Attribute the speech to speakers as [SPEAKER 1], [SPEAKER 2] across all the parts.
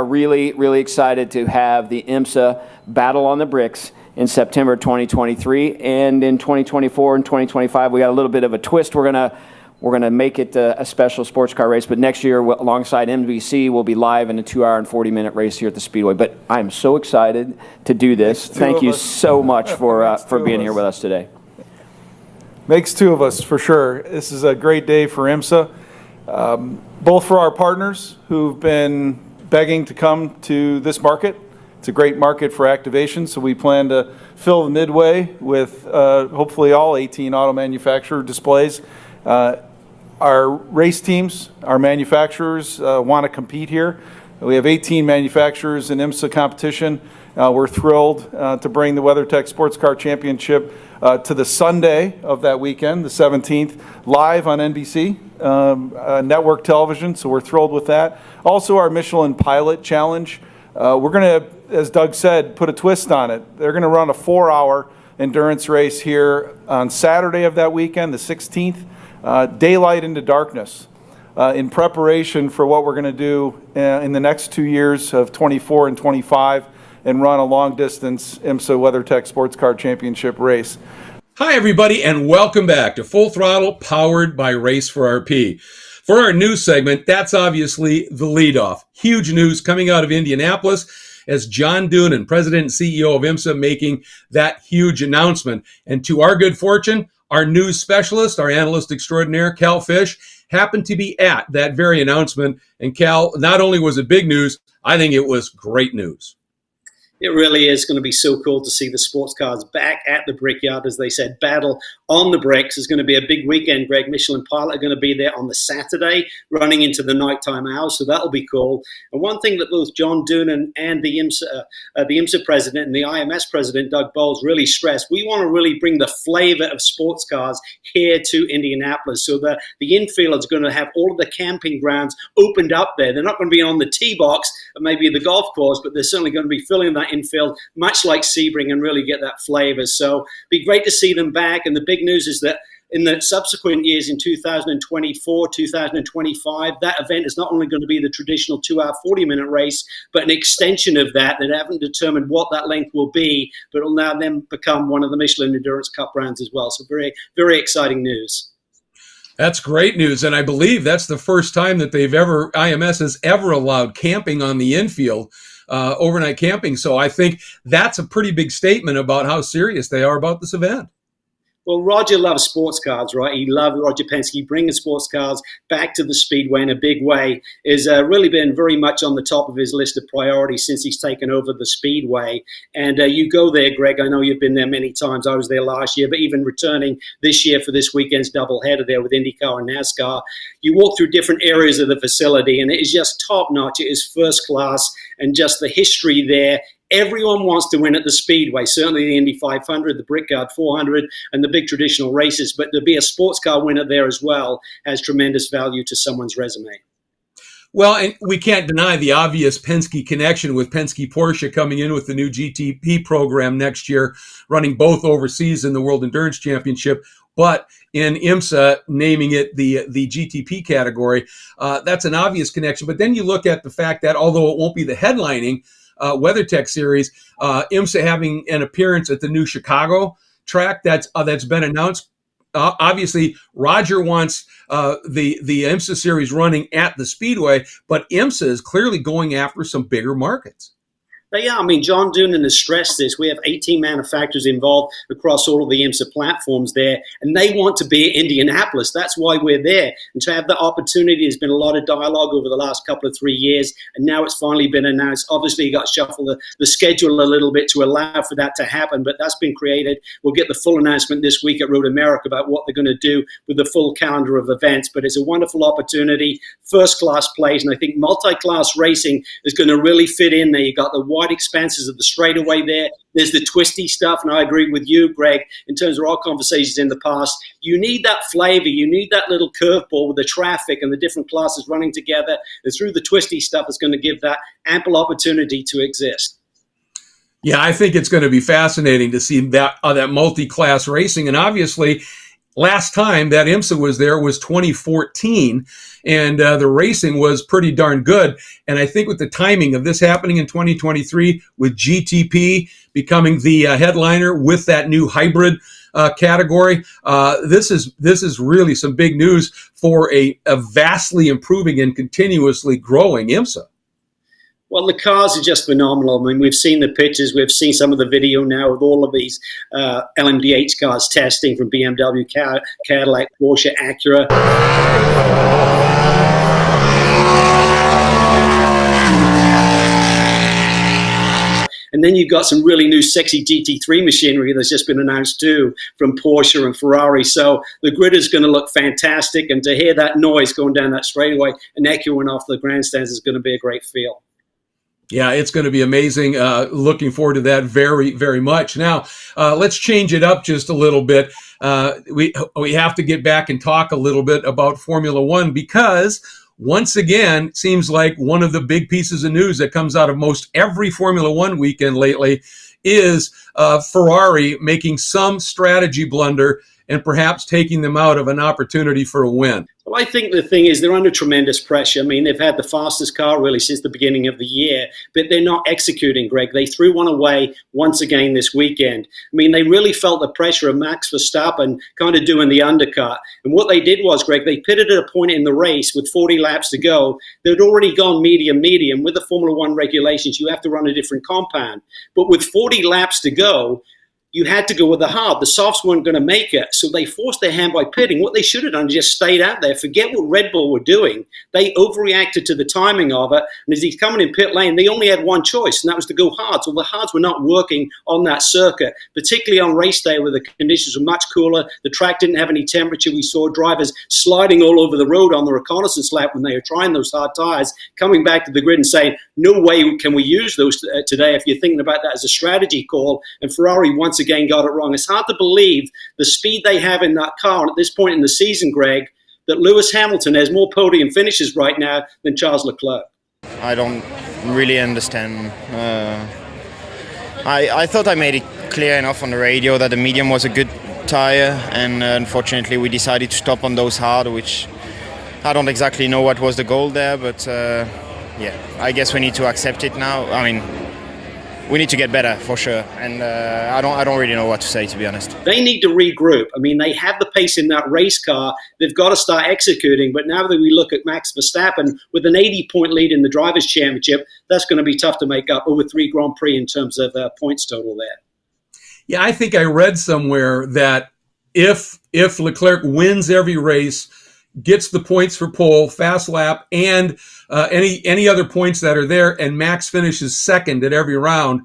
[SPEAKER 1] really, really excited to have the IMSA Battle on the Bricks in September 2023, and in 2024 and 2025 we got a little bit of a twist. We're gonna make it a special sports car race, but next year alongside NBC we'll be live in a 2-hour and 40-minute race here at the Speedway. But I'm so excited to do this. Thank you so much for being here with us today.
[SPEAKER 2] Makes two of us for sure. This is a great day for IMSA, both for our partners who've been begging to come to this market. It's a great market for activation, so we plan to fill the midway with hopefully all 18 auto manufacturer displays. Our race teams, our manufacturers want to compete here. We have 18 manufacturers in IMSA competition. We're thrilled to bring the WeatherTech Sports Car Championship to the Sunday of that weekend, the 17th, live on NBC network television, so we're thrilled with that. Also, our Michelin Pilot Challenge. We're going to, as Doug said, put a twist on it. They're going to run a 4-hour endurance race here on Saturday of that weekend, the 16th, daylight into darkness, in preparation for what we're going to do in the next 2 years of 24 and 25, and run a long-distance IMSA WeatherTech Sports Car Championship race.
[SPEAKER 3] Hi, everybody, and welcome back to Full Throttle, powered by Race for RP. For our news segment, that's obviously the leadoff. Huge news coming out of Indianapolis as John Doonan, President and CEO of IMSA, making that huge announcement. And to our good fortune, our news specialist, our analyst extraordinaire, Cal Fish, happened to be at that very announcement. And Cal, not only was it big news, I think it was great news.
[SPEAKER 4] It really is going to be so cool to see the sports cars back at the Brickyard, as they said. Battle on the Bricks is going to be a big weekend, Greg. Michelin Pilot are going to be there on the Saturday, running into the nighttime hours, so that'll be cool. And one thing that both John Doonan and the IMSA president and the IMS president, Doug Bowles, really stressed, we want to really bring the flavor of sports cars here to Indianapolis. So the infield is going to have all of the camping grounds opened up there. They're not going to be on the tee box or maybe the golf course, but they're certainly going to be filling that infield, much like Sebring, and really get that flavor. So it'd be great to see them back. And the big news is that in the subsequent years, in 2024, 2025, that event is not only going to be the traditional 2-hour, 40-minute race, but an extension of that. They haven't determined what that length will be, but it'll now then become one of the Michelin Endurance Cup rounds as well. So very, very exciting news.
[SPEAKER 3] That's great news, and I believe that's the first time that IMS has ever allowed camping on the infield, overnight camping. So I think that's a pretty big statement about how serious they are about this event.
[SPEAKER 4] Well, Roger loves sports cars, right? He loved Roger Penske. Bringing sports cars back to the Speedway in a big way has really been very much on the top of his list of priorities since he's taken over the Speedway. And you go there, Greg. I know you've been there many times. I was there last year, but even returning this year for this weekend's doubleheader there with IndyCar and NASCAR, you walk through different areas of the facility, and it is just top-notch. It is first class, and just the history there. Everyone wants to win at the Speedway, certainly the Indy 500, the Brickyard 400, and the big traditional races. But to be a sports car winner there as well has tremendous value to someone's resume.
[SPEAKER 3] Well, and we can't deny the obvious Penske connection with Penske Porsche coming in with the new GTP program next year, running both overseas in the World Endurance Championship, but in IMSA naming it the GTP category. That's an obvious connection. But then you look at the fact that although it won't be the headlining WeatherTech series, IMSA having an appearance at the new Chicago track that's been announced. Obviously, Roger wants the IMSA series running at the Speedway, but IMSA is clearly going after some bigger markets.
[SPEAKER 4] They are. I mean, John Doonan has stressed this. We have 18 manufacturers involved across all of the IMSA platforms there, and they want to be at Indianapolis. That's why we're there. And to have that opportunity, there's been a lot of dialogue over the last couple of 3 years, and now it's finally been announced. Obviously, you got to shuffle the schedule a little bit to allow for that to happen, but that's been created. We'll get the full announcement this week at Road America about what they're going to do with the full calendar of events, but it's a wonderful opportunity, first-class plays, and I think multi-class racing is going to really fit in there. You got the wide expanses of the straightaway there. There's the twisty stuff, and I agree with you, Greg, in terms of our conversations in the past. You need that flavor. You need that little curveball with the traffic and the different classes running together. And through the twisty stuff, it's going to give that ample opportunity to exist.
[SPEAKER 3] Yeah, I think it's going to be fascinating to see that multi-class racing. And obviously, last time that IMSA was there was 2014, and the racing was pretty darn good. And I think with the timing of this happening in 2023, with GTP becoming the headliner with that new hybrid category, this is really some big news for a vastly improving and continuously growing IMSA.
[SPEAKER 4] Well, the cars are just phenomenal. I mean, we've seen the pictures. We've seen some of the video now of all of these LMDH cars testing from BMW, Cadillac, Porsche, Acura. And then you've got some really new sexy GT3 machinery that's just been announced too from Porsche and Ferrari. So the grid is going to look fantastic. And to hear that noise going down that straightaway and echoing off the grandstands is going to be a great feel.
[SPEAKER 3] Yeah, it's going to be amazing. Looking forward to that very, very much. Now, let's change it up just a little bit. We have to get back and talk a little bit about Formula One, because once again, it seems like one of the big pieces of news that comes out of most every Formula One weekend lately is Ferrari making some strategy blunder and perhaps taking them out of an opportunity for a win.
[SPEAKER 4] Well, I think the thing is they're under tremendous pressure. I mean, they've had the fastest car really since the beginning of the year, but they're not executing, Greg. They threw one away once again this weekend. I mean, they really felt the pressure of Max Verstappen kind of doing the undercut. And what they did was, Greg, they pitted at a point in the race with 40 laps to go. They'd already gone medium. With the Formula One regulations, you have to run a different compound. But with 40 laps to go, you had to go with the hard. The softs weren't going to make it, so they forced their hand by pitting. What they should have done is just stayed out there. Forget what Red Bull were doing. They overreacted to the timing of it, and as he's coming in pit lane, they only had one choice, and that was to go hard. So the hards were not working on that circuit, particularly on race day where the conditions were much cooler. The track didn't have any temperature. We saw drivers sliding all over the road on the reconnaissance lap when they were trying those hard tires, coming back to the grid and saying, no way can we use those today if you're thinking about that as a strategy call. And Ferrari once again got it wrong. It's hard to believe the speed they have in that car. And at this point in the season, Greg, that Lewis Hamilton has more podium finishes right now than Charles Leclerc.
[SPEAKER 5] I don't really understand. I thought I made it clear enough on the radio that the medium was a good tire, and unfortunately we decided to stop on those hard, which I don't exactly know what was the goal there, but yeah, I guess we need to accept it now. I mean, we need to get better for sure, and I don't really know what to say, to be honest.
[SPEAKER 4] They need to regroup. I mean, they have the pace in that race car. They've got to start executing. But now that we look at Max Verstappen with an 80-point lead in the Drivers' Championship, that's going to be tough to make up over 3 Grand Prix in terms of points total there.
[SPEAKER 3] Yeah, I think I read somewhere that if Leclerc wins every race, gets the points for pole, fast lap, and any other points that are there, and Max finishes second at every round,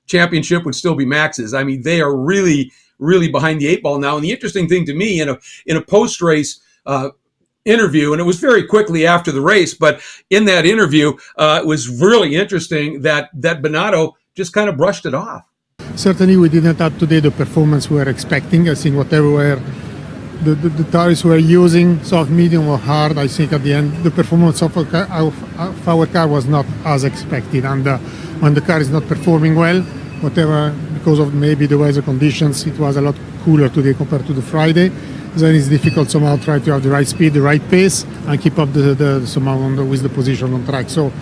[SPEAKER 3] championship would still be Max's. I mean, they are really, really behind the 8 ball now. And the interesting thing to me in a post-race interview, and it was very quickly after the race, but in that interview, it was really interesting that Binotto just kind of brushed it off.
[SPEAKER 6] Certainly, we didn't have today the performance we were expecting. I think whatever were the tires we were using, soft, medium, or hard, I think at the end the performance of our car was not as expected. And when the car is not performing well, whatever, because of maybe the weather conditions, it was a lot cooler today compared to the Friday. Then it's difficult somehow try to have the right speed, the right pace, and keep up with the position on track. So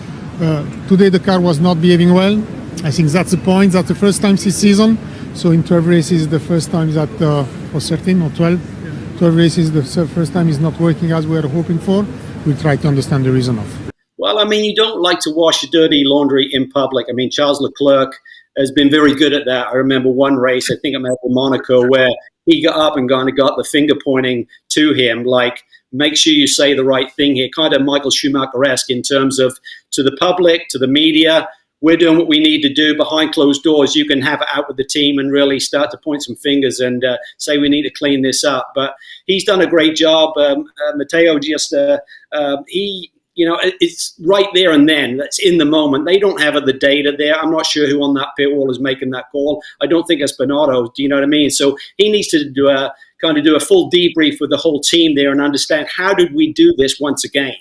[SPEAKER 6] today the car was not behaving well. I think that's the point. That's the first time this season. So in 12 races, the first time that, or 13 or 12 races, the first time is not working as we were hoping for. We'll try to understand the reason of.
[SPEAKER 4] Well, I mean, you don't like to wash your dirty laundry in public. I mean, Charles Leclerc has been very good at that. I remember one race, I think it might be Monaco, where he got up and kind of got the finger pointing to him, like, make sure you say the right thing here, kind of Michael Schumacher-esque in terms of to the public, to the media, we're doing what we need to do behind closed doors. You can have it out with the team and really start to point some fingers and say we need to clean this up. But he's done a great job. Matteo just, it's right there and then. That's in the moment. They don't have the data there. I'm not sure who on that pit wall is making that call. I don't think it's Binotto. Do you know what I mean? So he needs to do a full debrief with the whole team there and understand how did we do this once again.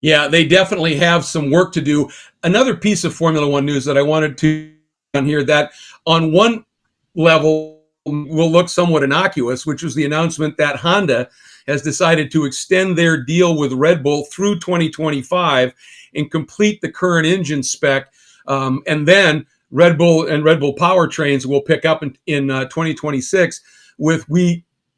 [SPEAKER 3] Yeah, they definitely have some work to do. Another piece of Formula One news that I wanted to on here, that on one level, will look somewhat innocuous, which was the announcement that Honda has decided to extend their deal with Red Bull through 2025 and complete the current engine spec. And then Red Bull and Red Bull powertrains will pick up in 2026 with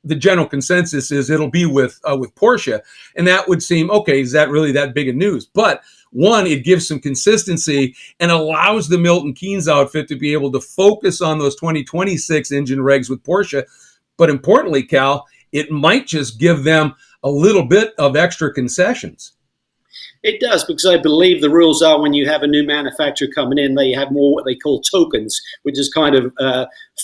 [SPEAKER 3] the general consensus is it'll be with Porsche. And that would seem, okay, is that really that big of news? But one, it gives some consistency and allows the Milton Keynes outfit to be able to focus on those 2026 engine regs with Porsche. But importantly, Cal, it might just give them a little bit of extra concessions.
[SPEAKER 4] It does, because I believe the rules are when you have a new manufacturer coming in, they have more what they call tokens, which is kind of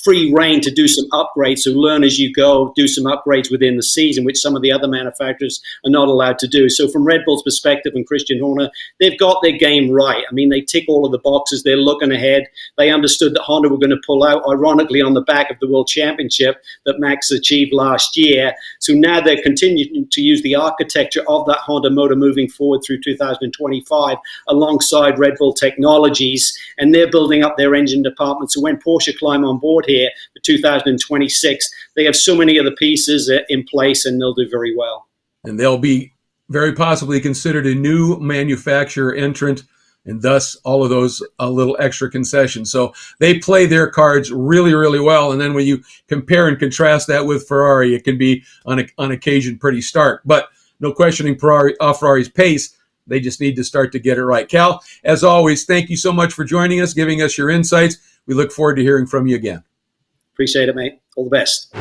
[SPEAKER 4] free reign to do some upgrades. So learn as you go, do some upgrades within the season, which some of the other manufacturers are not allowed to do. So from Red Bull's perspective and Christian Horner, they've got their game right. I mean, they tick all of the boxes. They're looking ahead. They understood that Honda were going to pull out, ironically, on the back of the World Championship that Max achieved last year. So now they're continuing to use the architecture of that Honda motor moving forward through 2025 alongside Red Bull technologies, and they're building up their engine department. So when Porsche climb on board here for 2026, they have so many of the pieces in place, and they'll do very well.
[SPEAKER 3] And they'll be very possibly considered a new manufacturer entrant, and thus all of those little extra concessions. So they play their cards really, really well. And then when you compare and contrast that with Ferrari, it can be on occasion pretty stark. But no questioning Ferrari's pace. They just need to start to get it right. Cal, as always, thank you so much for joining us, giving us your insights. We look forward to hearing from you again.
[SPEAKER 4] Appreciate it, mate. All the best.